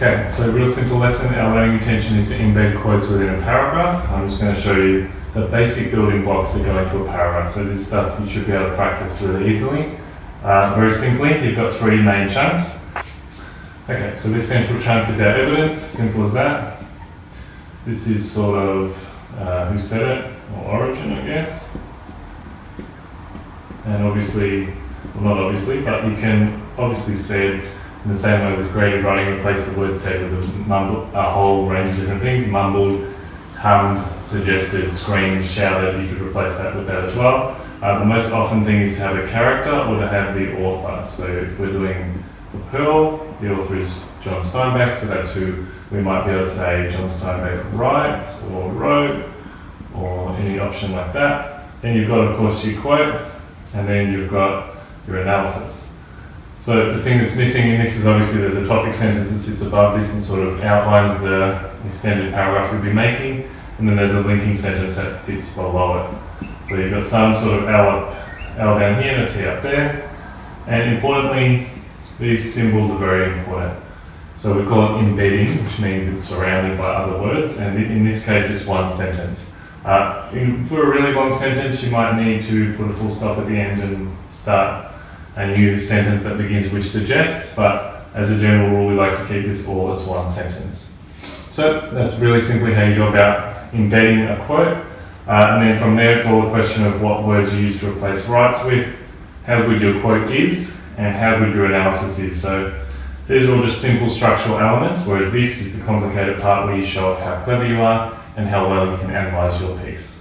Okay, so a real simple lesson. Our learning intention is to embed quotes within a paragraph. I'm just going to show you the basic building blocks that go into a paragraph. So this is stuff you should be able to practice really easily. Very simply, you've got three main chunks. Okay, so this central chunk is our evidence, simple as that. This is sort of who said it, or origin, I guess. And obviously, well, not obviously, but you can obviously said in the same way with creative writing, replace the word said with a whole range of different things. Mumbled, hummed, suggested, screamed, shouted. You could replace that with that as well. The most often thing is to have a character or to have the author. So if we're doing the Pearl, the author is John Steinbeck, so that's who we might be able to say John Steinbeck writes or wrote or any option like that. Then you've got, of course, your quote, and then you've got your analysis. So the thing that's missing in this is obviously there's a topic sentence that sits above this and sort of outlines the extended paragraph we'll be making, and then there's a linking sentence that fits below it. So you've got some sort of L down here and a T up there, and importantly, these symbols are very important. So we call it embedding, which means it's surrounded by other words, and in this case it's one sentence. For a really long sentence, you might need to put a full stop at the end and start a new sentence that begins which suggests, but as a general rule, we like to keep this all as one sentence. So that's really simply how you go about embedding a quote. And then from there, it's all a question of what words you use to replace writes with, how good your quote is, and how good your analysis is. So these are all just simple structural elements, whereas this is the complicated part where you show off how clever you are and how well you can analyse your piece.